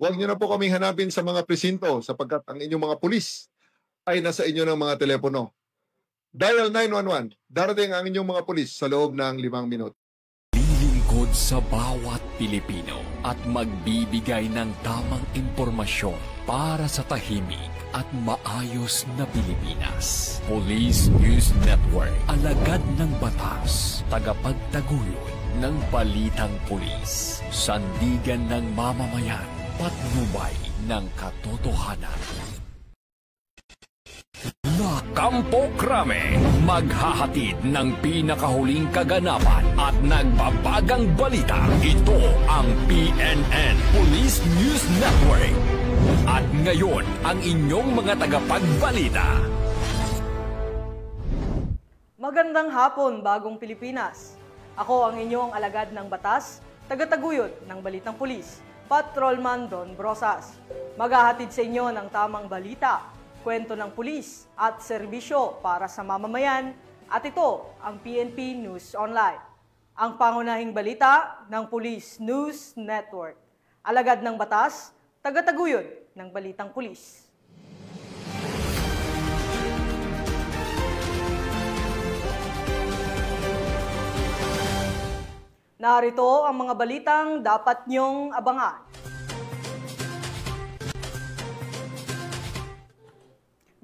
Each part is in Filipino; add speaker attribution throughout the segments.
Speaker 1: Huwag niyo na po kaming hanapin sa mga presinto sapagkat ang inyong mga pulis ay nasa inyo ng mga telepono. Dial 911. Darating ang inyong mga pulis sa loob ng 5 minuto.
Speaker 2: Lilingkod sa bawat Pilipino at magbibigay ng tamang impormasyon para sa tahimik at maayos na Pilipinas. Police News Network, alagad ng batas, tagapagtaguyod ng balitang pulis, sandigan ng mamamayan, patnubay ng katotohanan. Kampo Krame, maghahatid ng pinakahuling kaganapan at nagbabagang balita. Ito ang PNN Police News Network. At ngayon, ang inyong mga tagapagbalita.
Speaker 3: Magandang hapon, Bagong Pilipinas. Ako ang inyong alagad ng batas, tagataguyod ng Balitang Pulis, Patrolman Don Brosas. Maghahatid sa inyo ng tamang balita, kwento ng pulis at serbisyo para sa mamamayan, at ito ang PNP News Online. Ang pangunahing balita ng Police News Network. Alagad ng batas, tagataguyod ng Balitang Pulis. Narito ang mga balitang dapat niyong abangan.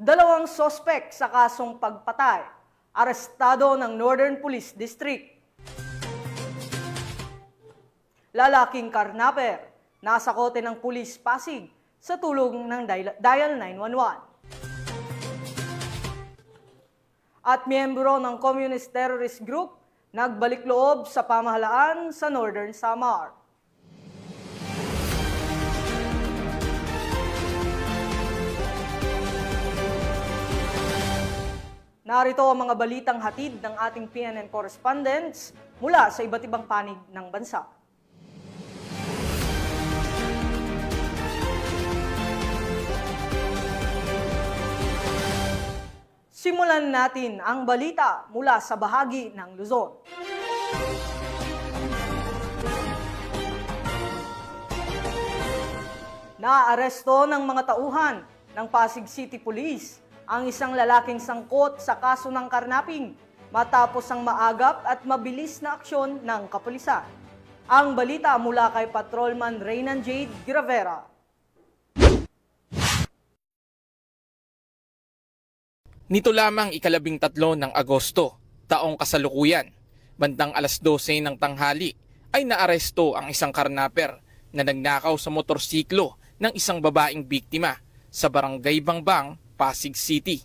Speaker 3: Dalawang sospek sa kasong pagpatay, arestado ng Northern Police District. Lalaking karnaper, nasa kote ng Pulis Pasig sa tulong ng Dial 911. At miyembro ng Communist Terrorist Group, nagbalik loob sa pamahalaan sa Northern Samar. Narito ang mga balitang hatid ng ating PNN correspondents mula sa iba't ibang panig ng bansa. Simulan natin ang balita mula sa bahagi ng Luzon. Naaresto ng mga tauhan ng Pasig City Police ang isang lalaking sangkot sa kaso ng karnaping matapos ang maagap at mabilis na aksyon ng kapulisan. Ang balita mula kay Patrolman Reynan Jade Gravera.
Speaker 4: Nito lamang 13 ng Agosto, taong kasalukuyan, bandang 12:00 ng tanghali, ay naaresto ang isang karnaper na nagnakaw sa motorsiklo ng isang babaeng biktima sa Barangay Bangbang, Pasig City.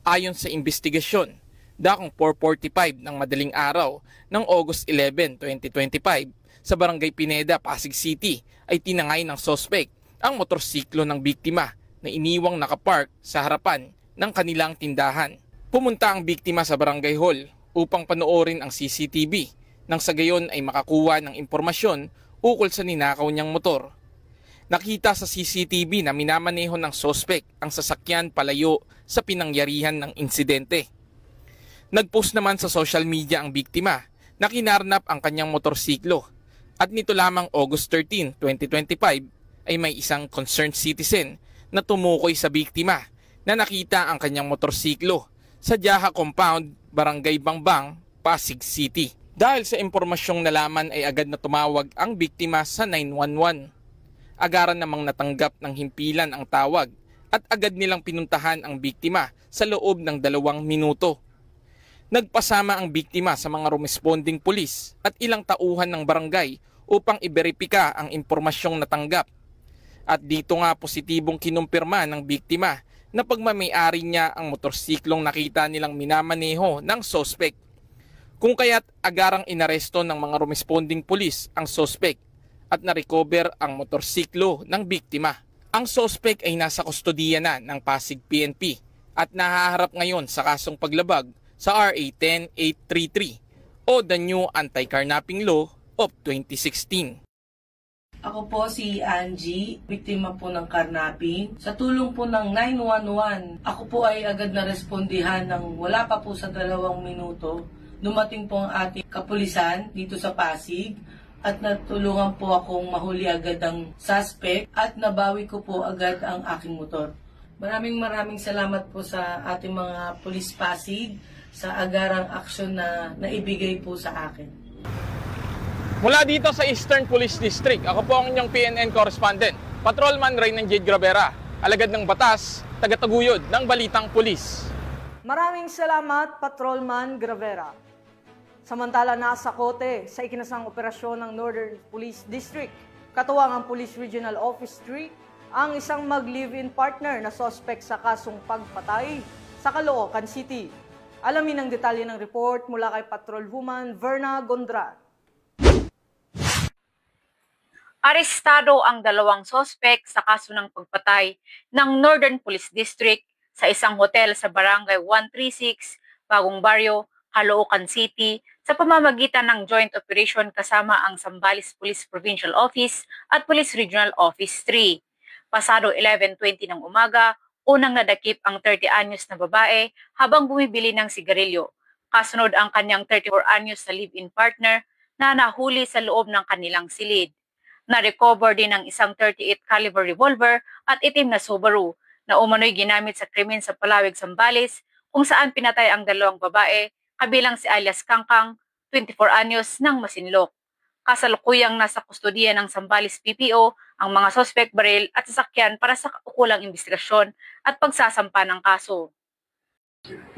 Speaker 4: Ayon sa investigasyon, dakong 4:45 ng madaling araw ng August 11, 2025 sa Barangay Pineda, Pasig City ay tinangay ng sospek ang motorsiklo ng biktima na iniwang nakapark sa harapan ng kanilang tindahan. Pumunta ang biktima sa barangay hall upang panoorin ang CCTV nang sa gayon ay makakuha ng impormasyon ukol sa ninakaw niyang motor. Nakita sa CCTV na minamaneho ng sospek ang sasakyan palayo sa pinangyarihan ng insidente. Nagpost naman sa social media ang biktima na kinarnap ang kanyang motorsiklo at nito lamang August 13, 2025 ay may isang concerned citizen na tumukoy sa biktima na nakita ang kanyang motorsiklo sa Jaha Compound, Barangay Bangbang, Pasig City. Dahil sa impormasyong nalaman ay agad na tumawag ang biktima sa 911. Agaran namang natanggap ng himpilan ang tawag at agad nilang pinuntahan ang biktima sa loob ng 2 minuto. Nagpasama ang biktima sa mga responding pulis at ilang tauhan ng barangay upang iberipika ang impormasyong natanggap. At dito nga positibong kinumpirma ng biktima na pagmamay-ari niya ang motorsiklong nakita nilang minamaneho ng sospek. Kung kaya't agarang inaresto ng mga responding pulis ang sospek at na-recover ang motorsiklo ng biktima. Ang sospek ay nasa kustodiya na ng Pasig PNP at nahaharap ngayon sa kasong paglabag sa RA 10833 o the New Anti-Carnapping Law of 2016.
Speaker 5: Ako po si Angie, biktima po ng karnapping. Sa tulong po ng 911, ako po ay agad na respondihan ng wala pa po sa 2 minuto. Dumating po ang ating kapulisan dito sa Pasig at natulungan po akong mahuli agad ang suspect at nabawi ko po agad ang aking motor. Maraming salamat po sa ating mga Police Pasig sa agarang aksyon na naibigay po sa akin.
Speaker 4: Mula dito sa Eastern Police District, ako po ang inyong PNN correspondent, Patrolman Raymond J. Gravera, alagad ng batas, tagataguyod ng Balitang Pulis.
Speaker 3: Maraming salamat, Patrolman Gravera. Samantala nasa kote sa ikinasang operasyon ng Northern Police District, katuwang ang Police Regional Office 3, ang isang mag-live-in partner na sospek sa kasong pagpatay sa Caloocan City. Alamin ang detalye ng report mula kay Patrolwoman Verna Gondran.
Speaker 6: Arestado ang dalawang sospek sa kaso ng pagpatay ng Northern Police District sa isang hotel sa Barangay 136, Bagong Baryo, Caloocan City sa pamamagitan ng joint operation kasama ang Zambales Police Provincial Office at Police Regional Office 3. Pasado 11:20 ng umaga, unang nadakip ang 30-anyos na babae habang bumibili ng sigarilyo. Kasunod ang kanyang 34-anyos na live-in partner na nahuli sa loob ng kanilang silid. Na-recover din ang isang 38 caliber revolver at itim na Subaru na umano'y ginamit sa krimen sa Palawig, Zambales kung saan pinatay ang dalawang babae kabilang si alias Kangkang, 24 anyos ng Masinloc. Kasalukuyang nasa kustodiya ng Zambales PPO ang mga suspect baril at sasakyan para sa kaukulang investigasyon at pagsasampa ng kaso.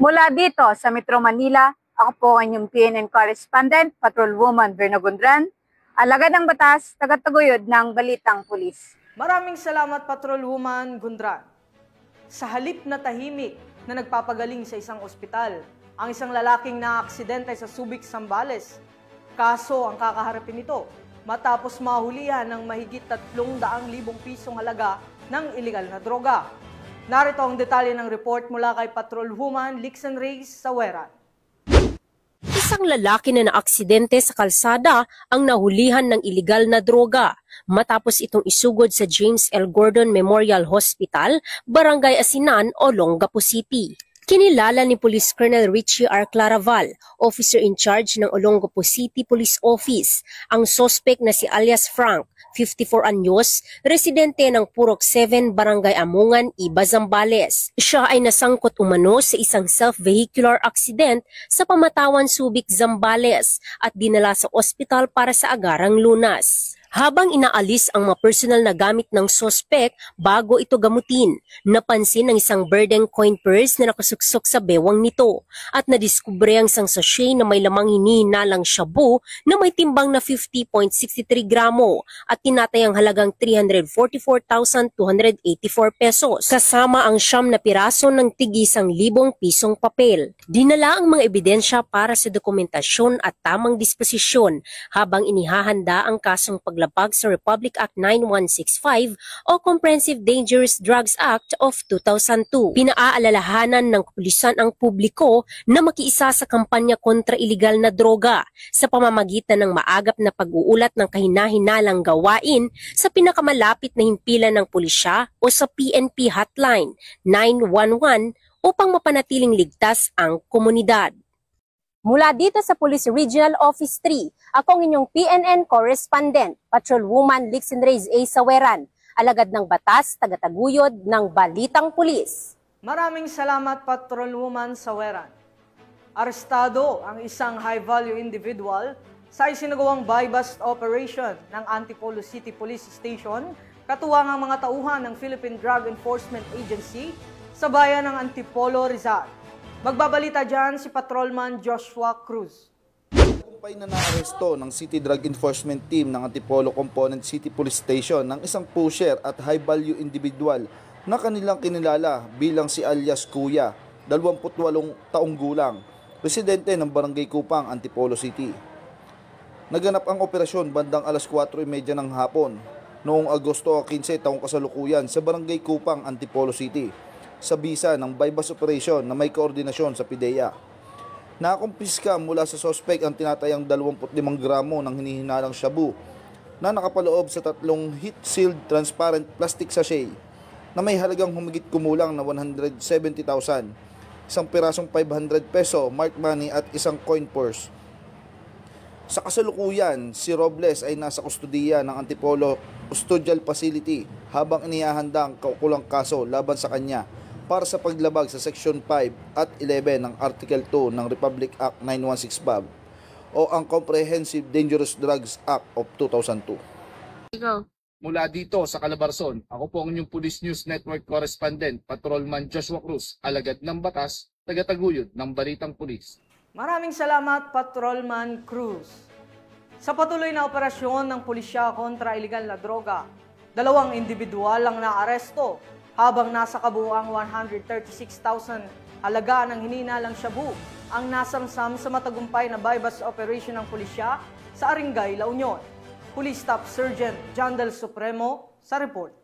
Speaker 7: Mula dito sa Metro Manila, ako po ang inyong PNN correspondent, Patrolwoman Verna Gondran, alagad ng batas, tagataguyod ng Balitang Pulis.
Speaker 3: Maraming salamat, Patrolwoman Gondran. Sa halip na tahimik na nagpapagaling sa isang ospital, ang isang lalaking naaksidente sa Subic, Zambales. Kaso ang kakaharapin nito matapos mahulihan ng mahigit 300,000 pisong halaga ng ilegal na droga. Narito ang detalye ng report mula kay Patrolwoman Lixen Reyes Saweran.
Speaker 8: Isang lalaki na naaksidente sa kalsada ang nahulihan ng ilegal na droga matapos itong isugod sa James L. Gordon Memorial Hospital, Barangay Asinan, Olongapo City. Kinilala ni Police Colonel Richie R. Claraval, officer in charge ng Olongapo City Police Office, ang sospek na si alias Frank, 54 anyos, residente ng Purok 7, Barangay Amungan, Iba, Zambales. Siya ay nasangkot umano sa isang self-vehicular accident sa Pamatawan, Subic, Zambales at dinala sa ospital para sa agarang lunas. Habang inaalis ang mga personal na gamit ng sospek bago ito gamutin, napansin ang isang Berdeng coin purse na nakasuksok sa bewang nito at nadiskubre ang isang sachet na may lamang hinihinalang shabu na may timbang na 50.63 gramo at tinatayang halagang 344,284 pesos kasama ang 9 na piraso ng tig 1,000 pisong papel. Dinala ang mga ebidensya para sa dokumentasyon at tamang disposisyon habang inihahanda ang kasong paglabag sa Republic Act 9165 o Comprehensive Dangerous Drugs Act of 2002. Pinaalalahanan ng kapulisan ang publiko na makiisa sa kampanya kontra ilegal na droga sa pamamagitan ng maagap na pag-uulat ng kahina-hinalang gawain sa pinakamalapit na himpilan ng pulisya o sa PNP Hotline 911 upang mapanatiling ligtas ang komunidad.
Speaker 7: Mula dito sa Police Regional Office 3, ako ang inyong PNN correspondent, Patrolwoman Lixen Reyes A. Saweran, alagad ng batas, tagataguyod ng Balitang Pulis.
Speaker 3: Maraming salamat, Patrolwoman Saweran. Arestado ang isang high-value individual sa isinagawang buy-bust operation ng Antipolo City Police Station, katuwang ang mga tauhan ng Philippine Drug Enforcement Agency sa bayan ng Antipolo, Rizal. Magbabalita dyan si Patrolman Joshua Cruz.
Speaker 9: Tagumpay na naaresto ng City Drug Enforcement Team ng Antipolo Component City Police Station ng isang pusher at high-value individual na kanilang kinilala bilang si alias Kuya, 28 taong gulang, residente ng Barangay Kupang, Antipolo City. Naganap ang operasyon bandang alas 4:30 ng hapon noong Agosto 15 taong kasalukuyan sa Barangay Kupang, Antipolo City, sa bisa ng buy-bust operation na may koordinasyon sa PIDEA. Nakumpiska mula sa sospek ang tinatayang 25 gramo ng hinihinalang shabu na nakapaloob sa 3 heat-sealed transparent plastic sachet na may halagang humigit kumulang na 170,000, isang pirasong 500 peso marked money at isang coin purse. Sa kasalukuyan, si Robles ay nasa kustudiya ng Antipolo Custodial Facility habang inihahandang kaukulang kaso laban sa kanya para sa paglabag sa Section 5 at 11 ng Article 2 ng Republic Act 916 o ang Comprehensive Dangerous Drugs Act of 2002.
Speaker 10: Mula dito sa Calabarzon, ako po ang inyong Police News Network Correspondent, Patrolman Joshua Cruz, alagad ng batas, tagataguyod ng Balitang Pulis.
Speaker 3: Maraming salamat, Patrolman Cruz. Sa patuloy na operasyon ng pulisya kontra iligal na droga, 2 individual ang naaresto habang nasa kabuuang 136,000 halaga ng hininalang shabu ang nasamsam sa matagumpay na bypass operation ng pulisya sa Arengay, La Union. Police Staff Sergeant John Del Supremo sa report.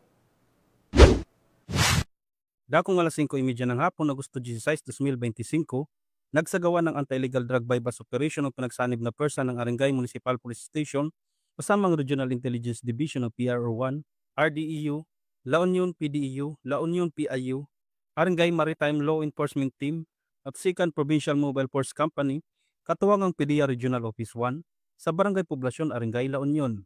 Speaker 11: Dakong alas 5:30 ng hapon, Agosto 16, 2025, nagsagawa ng anti-illegal drug bypass operation ng pinagsanib na persa ng Arengay Municipal Police Station kasama ang Regional Intelligence Division of PRO1, RDEU, La Union PDEU, La Union PIU, Arengay Maritime Law Enforcement Team at 2nd Provincial Mobile Force Company, katuwang ang PDEA Regional Office 1 sa Barangay Poblasyon, Arengay, La Union.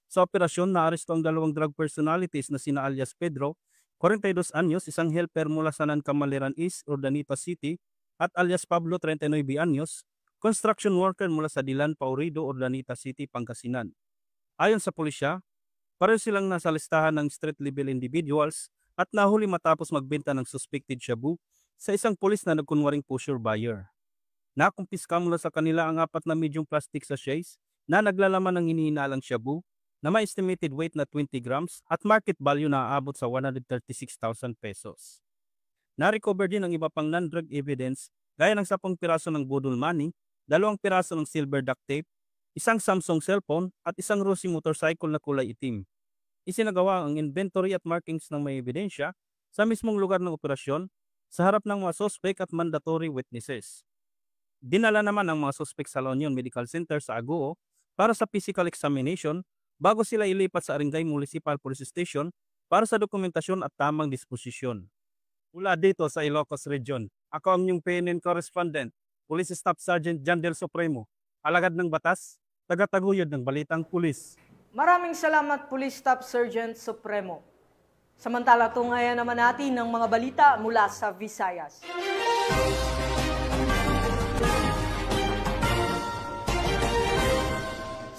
Speaker 11: Sa operasyon, naaresto ang 2 drug personalities na sina alias Pedro, 42 anyos, isang helper mula sa Nancamaleran East, Urdaneta City, at alias Pablo, 39 anyos, construction worker mula sa Dilan, Paurido, Urdaneta City, Pangasinan. Ayon sa pulisya, pareho silang nasa listahan ng street-level individuals at nahuli matapos magbenta ng suspected shabu sa isang pulis na nagkunwaring pusher buyer. Nakumpiska mula sa kanila ang 4 na medium plastic sachets na naglalaman ng hinihinalang shabu na may estimated weight na 20 grams at market value na aabot sa 136,000 pesos. Na-recover din ang iba pang non-drug evidence gaya ng 10 piraso ng budol money, 2 piraso ng silver duct tape, isang Samsung cellphone at isang Rossi motorcycle na kulay itim. Isinagawa ang inventory at markings ng may ebidensya sa mismong lugar ng operasyon sa harap ng mga suspect at mandatory witnesses. Dinala naman ang mga suspect sa La Union Medical Center sa Agoo para sa physical examination bago sila ilipat sa Arengay Municipal Police Station para sa dokumentasyon at tamang disposisyon. Mula dito sa Ilocos Region, ako ang inyong PNN Correspondent, Police Staff Sergeant John Del Supremo, alagad ng batas, tagataguyod ng Balitang Pulis.
Speaker 3: Maraming salamat, Police Staff Sergeant Supremo. Samantala, tungayan naman natin ng mga balita mula sa Visayas.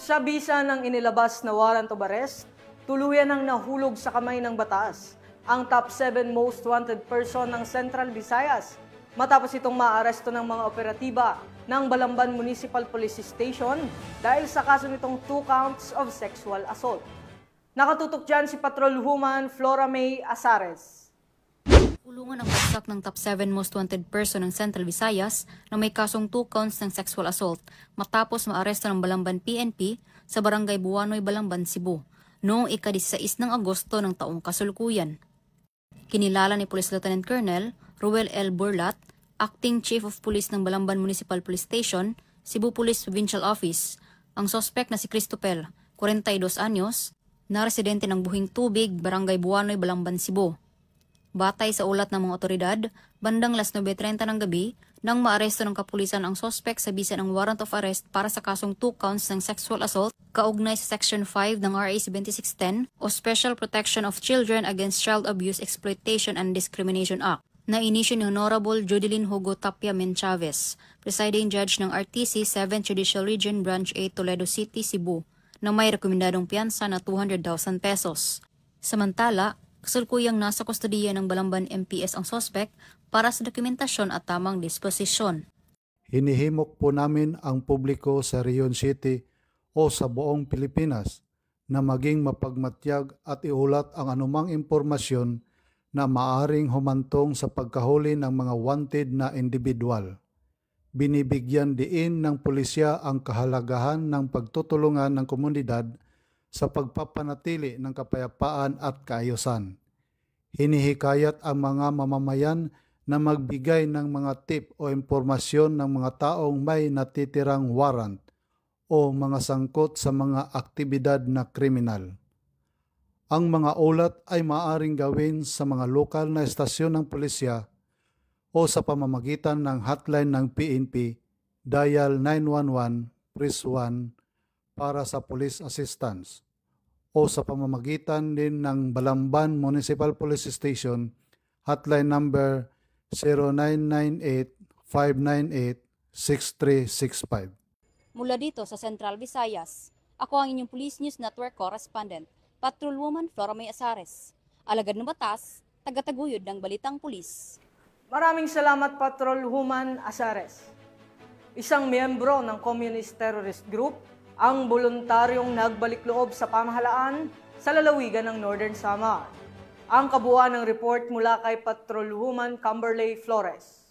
Speaker 3: Sa bisa ng inilabas na warrant of arrest, tuluyan ang nahulog sa kamay ng batas ang top 7 most wanted person ng Central Visayas matapos itong maaresto ng mga operatiba ng Balamban Municipal Police Station dahil sa kaso nitong 2 counts of sexual assault. Nakatutok dyan si Patrolwoman Flora May Asares.
Speaker 12: Ulungan ang bagsak ng top 7 most wanted person ng Central Visayas na may kasong 2 counts ng sexual assault matapos maaresto ng Balamban PNP sa Barangay Buanoy, Balamban, Cebu noong ika-16 ng Agosto ng taong kasalukuyan. Kinilala ni Police Lieutenant Colonel Ruel L. Burlat, Acting Chief of Police ng Balamban Municipal Police Station, Cebu Police Provincial Office, ang sospek na si Cristopel, 42 anyos, na residente ng Buhing Tubig, Barangay Buanoy, Balamban, Cebu. Batay sa ulat ng mga otoridad, bandang 9:30 ng gabi, nang maaresto ng kapulisan ang sospek sa bisa ng warrant of arrest para sa kasong 2 counts ng sexual assault kaugnay sa Section 5 ng RA 7610 o Special Protection of Children Against Child Abuse, Exploitation and Discrimination Act na inisyo ni Honorable Jodeline Hugo Tapia Menchavez, Presiding Judge ng RTC 7th Judicial Region Branch 8 Toledo City, Cebu, na may rekomendadong piyansa na 200,000 pesos. Samantala, kasalukuyang nasa kustodiya ng Balamban MPS ang sospek para sa dokumentasyon at tamang disposisyon.
Speaker 13: Hinihimok po namin ang publiko sa Rion City o sa buong Pilipinas na maging mapagmatyag at iulat ang anumang impormasyon na maaring humantong sa pagkahuli ng mga wanted na individual. Binibigyan diin ng pulisya ang kahalagahan ng pagtutulungan ng komunidad sa pagpapanatili ng kapayapaan at kaayusan. Hinihikayat ang mga mamamayan na magbigay ng mga tip o impormasyon ng mga taong may natitirang warrant o mga sangkot sa mga aktibidad na kriminal. Ang mga ulat ay maaaring gawin sa mga lokal na estasyon ng pulisya o sa pamamagitan ng hotline ng PNP, dial 911, press 1, para sa police assistance o sa pamamagitan din ng Balamban Municipal Police Station hotline number 0998-598-6365.
Speaker 12: Mula dito sa Central Visayas, ako ang inyong Police News Network Correspondent, Patrolwoman Flora May Azares. Alagad ng batas, tagataguyod ng balitang pulis.
Speaker 3: Maraming salamat, Patrolwoman Azares. Isang miyembro ng Communist Terrorist Group ang voluntaryong nagbalik loob sa pamahalaan sa lalawigan ng Northern Samar. Ang kabuuan ng report mula kay Patrolwoman Camberley Flores.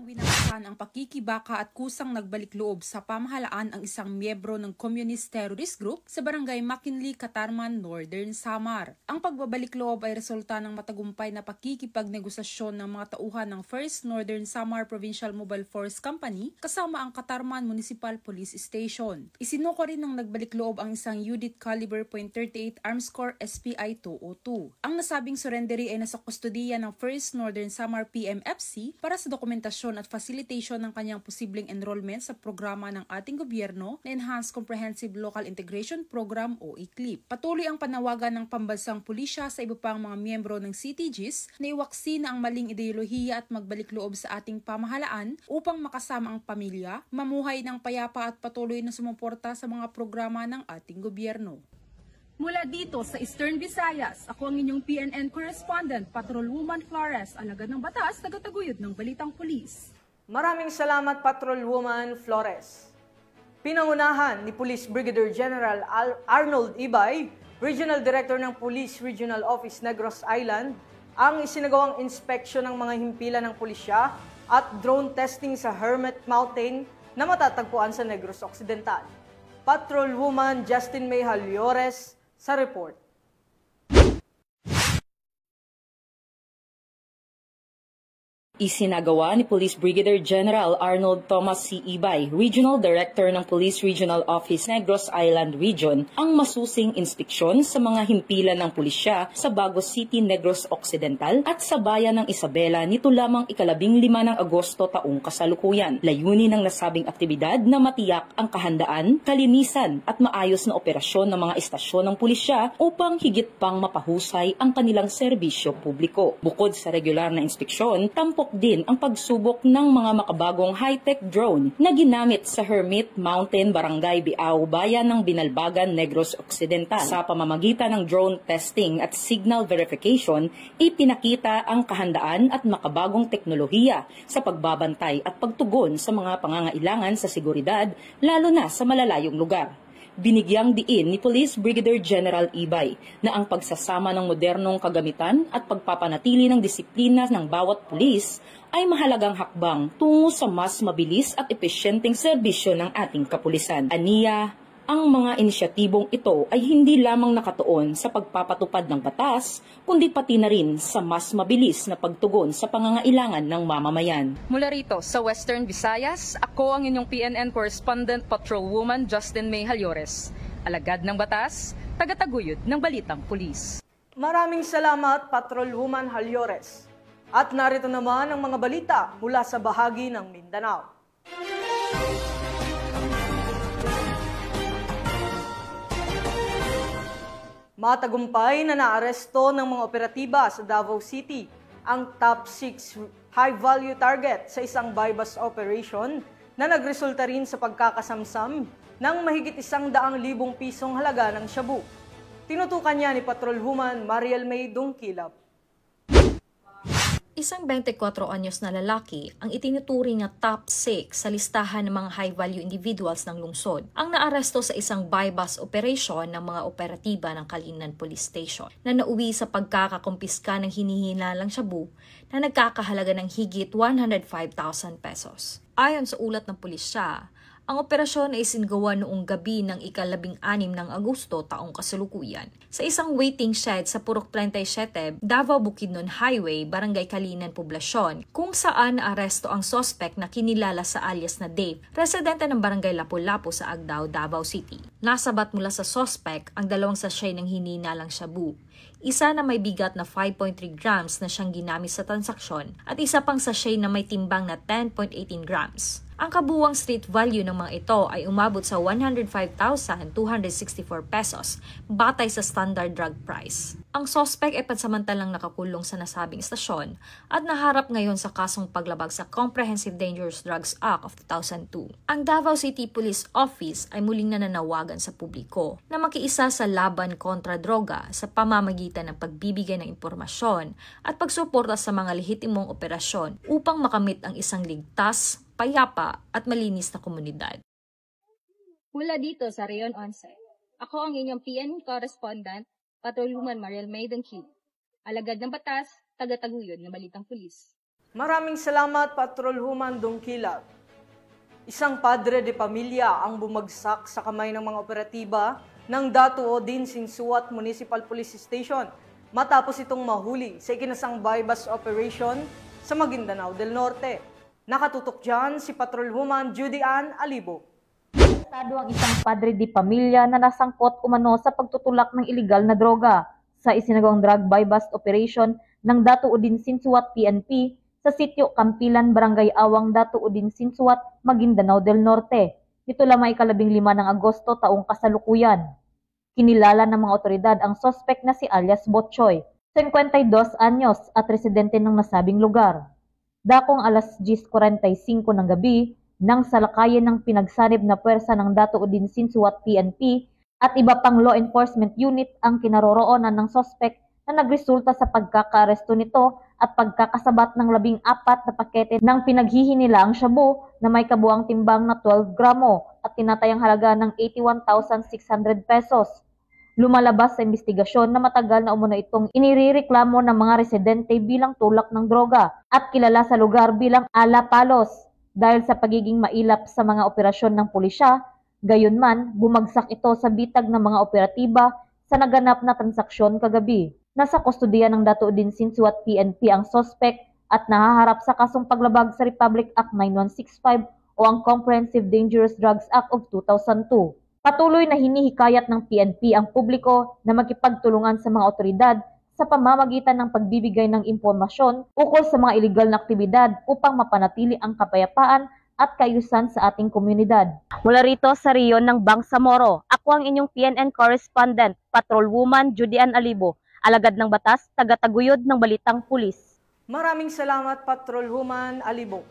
Speaker 14: Winakasan ang pakikibaka at kusang nagbalik loob sa pamahalaan ang isang miyembro ng Communist Terrorist Group sa Barangay Makinli, Katarman, Northern Samar. Ang pagbabalik loob ay resulta ng matagumpay na pakikipagnegosasyon ng mga tauhan ng 1st Northern Samar Provincial Mobile Force Company kasama ang Katarman Municipal Police Station. Isinuko rin ng nagbalik loob ang isang Unit Caliber .38 Arms Corps SPI 202. Ang nasabing surrendery ay nasa kustodiya ng 1st Northern Samar PMFC para sa dokumentasyon at facilitation ng kanyang posibleng enrollment sa programa ng ating gobyerno na Enhanced Comprehensive Local Integration Program o ECLIP. Patuloy ang panawagan ng pambansang pulisya sa iba pang mga miyembro ng CTGs na iwaksi na ang maling ideolohiya at magbalik loob sa ating pamahalaan upang makasama ang pamilya, mamuhay ng payapa at patuloy na sumuporta sa mga programa ng ating gobyerno.
Speaker 15: Mula dito sa Eastern Visayas, ako ang inyong PNN correspondent, Patrolwoman Flores, alagad ng batas, tagataguyod ng balitang pulis.
Speaker 3: Maraming salamat, Patrolwoman Flores. Pinangunahan ni Police Brigadier General Arnold Ibay, Regional Director ng Police Regional Office Negros Island, ang isinagawang inspeksyon ng mga himpilan ng pulisya at drone testing sa Hermit Mountain na matatagpuan sa Negros Occidental. Patrolwoman Justin May Halyores sa report.
Speaker 16: Isinagawa ni Police Brigadier General Arnold Thomas C. Ibay, Regional Director ng Police Regional Office Negros Island Region, ang masusing inspeksyon sa mga himpilan ng pulisya sa Bagos City, Negros Occidental at sa bayan ng Isabela nito lamang 15 ng Agosto taong kasalukuyan. Layunin ng nasabing aktibidad na matiyak ang kahandaan, kalinisan at maayos na operasyon ng mga istasyon ng pulisya upang higit pang mapahusay ang kanilang serbisyo publiko. Bukod sa regular na inspeksyon, tampok din ang pagsubok ng mga makabagong high-tech drone na ginamit sa Hermit Mountain, Barangay Biao, bayan ng Binalbagan, Negros Occidental. Sa pamamagitan ng drone testing at signal verification, ipinakita ang kahandaan at makabagong teknolohiya sa pagbabantay at pagtugon sa mga pangangailangan sa seguridad, lalo na sa malalayong lugar. Binigyang diin ni Police Brigadier General Ibay na ang pagsasama ng modernong kagamitan at pagpapanatili ng disiplina ng bawat pulis ay mahalagang hakbang tungo sa mas mabilis at epesyenteng serbisyo ng ating kapulisan. Aniya, ang mga inisyatibong ito ay hindi lamang nakatuon sa pagpapatupad ng batas, kundi pati na rin sa mas mabilis na pagtugon sa pangangailangan ng mamamayan.
Speaker 17: Mula rito sa Western Visayas, ako ang inyong PNN correspondent, Patrolwoman Justin May Halyores. Alagad ng batas, tagataguyod ng balitang pulis.
Speaker 3: Maraming salamat, Patrolwoman Halyores. At narito naman ang mga balita mula sa bahagi ng Mindanao. Matagumpay na naaresto ng mga operatiba sa Davao City ang top 6 high-value target sa isang buy-bust operation na nagresulta rin sa pagkakasamsam ng mahigit 100,000 pisong halaga ng shabu. Tinutukan niya ni Patrolwoman Mariel May Dungkilap.
Speaker 18: Isang 24 anyos na lalaki ang itinuturing na top 6 sa listahan ng mga high-value individuals ng lungsod. Ang naaresto sa isang buy-bust operation ng mga operatiba ng Kalinan Police Station na nauwi sa pagkakakumpiska ng hinihinalang shabu na nagkakahalaga ng higit 105,000 pesos. Ayon sa ulat ng pulisya, ang operasyon ay isinagawa noong gabi ng ika-16 ng Agosto taong kasalukuyan sa isang waiting shed sa Purok 37, Davao Bukidnon Highway, Barangay Kalinan, Poblasyon, kung saan naaresto ang suspect na kinilala sa alias na Dave, residente ng Barangay Lapu-Lapu sa Agdao, Davao City. Nasabat mula sa suspect ang 2 sachet ng hinihinalang shabu, isa na may bigat na 5.3 grams na siyang ginamit sa transaksyon at isa pang sachet na may timbang na 10.18 grams. Ang kabuuang street value ng mga ito ay umabot sa 105,264 pesos batay sa standard drug price. Ang suspect ay pansamantalang nakakulong sa nasabing istasyon at naharap ngayon sa kasong paglabag sa Comprehensive Dangerous Drugs Act of 2002. Ang Davao City Police Office ay muling nananawagan sa publiko na makiisa sa laban kontra droga sa pamamagitan ng pagbibigay ng impormasyon at pagsuporta sa mga lehitimong operasyon upang makamit ang isang ligtas, payapa at malinis na komunidad.
Speaker 19: Mula dito sa Rayon 11, ako ang inyong PNN correspondent, Patrolwoman Mariel Maiden Q. Alagad ng batas, taga-taguyod ng Balitang Pulis.
Speaker 3: Maraming salamat, Patrolwoman Dongkilab. Isang padre de pamilya ang bumagsak sa kamay ng mga operatiba ng Datuo din Sinsuat Municipal Police Station matapos itong mahuli sa ikinasang bypass operation sa Maguindanao del Norte. Nakatutok dyan si Patrolwoman Judy Ann Alibo.
Speaker 16: Arestado ang isang padre di pamilya na nasangkot umano sa pagtutulak ng ilegal na droga sa isinagawang drug buy-bust operation ng Datuo din Sinsuat PNP sa sitio Campilan, Barangay Awang, Datuo din Sinsuat, Maguindanao del Norte. Nito lamang 15 ng Agosto taong kasalukuyan. Kinilala ng mga otoridad ang suspect na si alias Botchoy, 52 anyos at residente ng nasabing lugar. Dakong alas 10:45 ng gabi, nang salakayin ng pinagsanib na puwersa ng Datuo din Sinsuat PNP at iba pang law enforcement unit ang kinaroroonan ng suspect na nagresulta sa pagkakaaresto nito at pagkakasabat ng 14 na pakete ng pinaghihinilaang shabu na may kabuang timbang na 12 gramo at tinatayang halaga ng 81,600 pesos. Lumalabas sa investigasyon na matagal na umano itong inirereklamo ng mga residente bilang tulak ng droga at kilala sa lugar bilang Ala Palos dahil sa pagiging mailap sa mga operasyon ng pulisya. Gayunman, bumagsak ito sa bitag ng mga operatiba sa naganap na transaksyon kagabi. Nasa kustodiya ng Datuo din Sinsuat PNP ang suspect at nahaharap sa kasong paglabag sa Republic Act 9165 o ang Comprehensive Dangerous Drugs Act of 2002. Patuloy na hinihikayat ng PNP ang publiko na makipagtulungan sa mga otoridad sa pamamagitan ng pagbibigay ng impormasyon ukol sa mga iligal na aktibidad upang mapanatili ang kapayapaan at kaayusan sa ating komunidad.
Speaker 7: Mula rito sa riyon ng Bangsamoro, ako ang inyong PNN correspondent, Patrolwoman Judy Ann Alibo, alagad ng batas, taga-taguyod ng Balitang Pulis.
Speaker 3: Maraming salamat, Patrolwoman Alibo.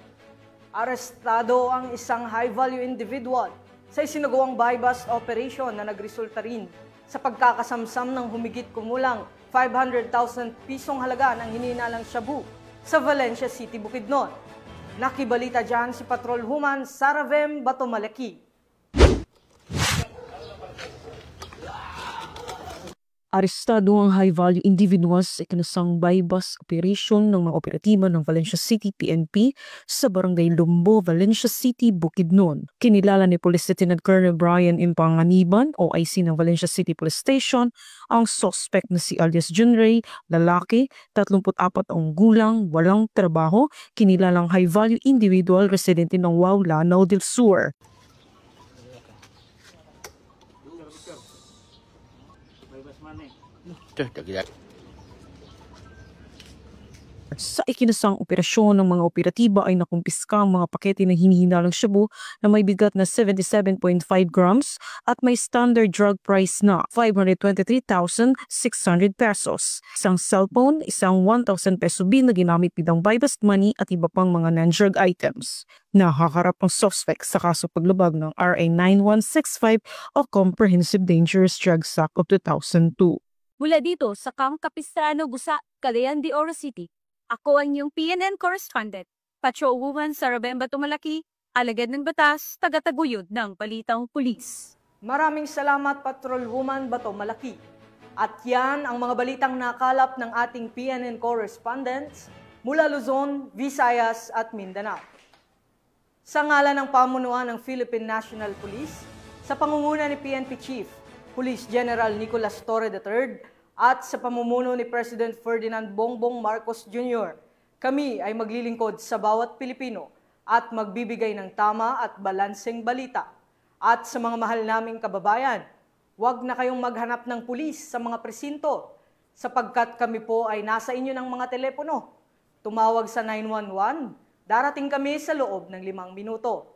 Speaker 3: Arestado ang isang high-value individual sa isinagawang buy-bust operation na nagresulta rin sa pagkakasamsam ng humigit kumulang 500,000 pisong halaga ng hinihinalang shabu sa Valencia City, Bukidnon. Nakibalita dyan si Patrolwoman Saravem Batomalaki.
Speaker 20: Arestado ang high-value individuals sa ikinasang buy-bust operation ng mga operatiba ng Valencia City PNP sa Barangay Lumbo, Valencia City, Bukidnon. Kinilala ni Police Lieutenant Colonel Brian Impanganiban, OIC ng Valencia City Police Station, ang suspect na si alias John Ray, lalaki, 34 taong gulang, walang trabaho, kinilalang high-value individual residente ng Wau, Lanao del Sur. Sa ikinasang operasyon ng mga operatiba ay nakumpiska ang mga pakete ng hinihinalang shabu na may bigat na 77.5 grams at may standard drug price na 523,600 pesos. Isang cellphone, isang 1,000 peso bill na ginamit bilang buy-bust money at iba pang mga non-drug items. Nakaharap ang suspect sa kaso paglabag ng RA 9165 o Comprehensive Dangerous Drugs Act of 2002.
Speaker 7: Mula dito sa Camp Capistrano, Busa, Cagayan de Oro City, ako ang inyong PNN correspondent, Patrolwoman Saravem Batomalaki, alagad ng batas, taga-taguyod ng Balitang Pulis.
Speaker 3: Maraming salamat, Patrolwoman Batomalaki. At yan ang mga balitang nakalap ng ating PNN correspondents mula Luzon, Visayas at Mindanao. Sa ngalan ng pamunuan ng Philippine National Police, sa pangunguna ni PNP Chief Police General Nicolas Torre III, at sa pamumuno ni President Ferdinand Bongbong Marcos Jr., kami ay maglilingkod sa bawat Pilipino at magbibigay ng tama at balanseng balita. At sa mga mahal naming kababayan, huwag na kayong maghanap ng pulis sa mga presinto sapagkat kami po ay nasa inyo ng mga telepono. Tumawag sa 911, darating kami sa loob ng 5 minuto.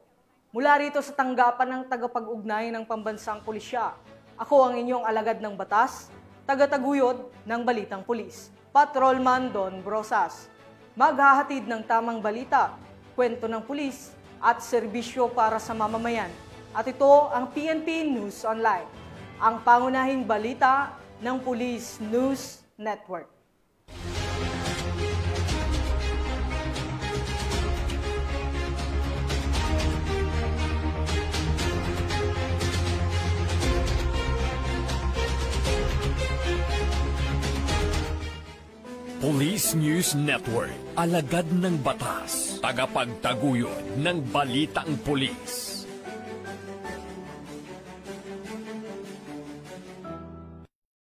Speaker 3: Mula rito sa tanggapan ng tagapag-ugnay ng Pambansang Pulisya, ako ang inyong alagad ng batas, tagataguyod ng Balitang Pulis, Patrolman Don Brosas. Maghahatid ng tamang balita, kwento ng pulis at serbisyo para sa mamamayan. At ito ang PNP News Online, ang pangunahing balita ng Police News Network.
Speaker 2: Police News Network, alagad ng batas, tagapagtaguyod ng balitang pulis.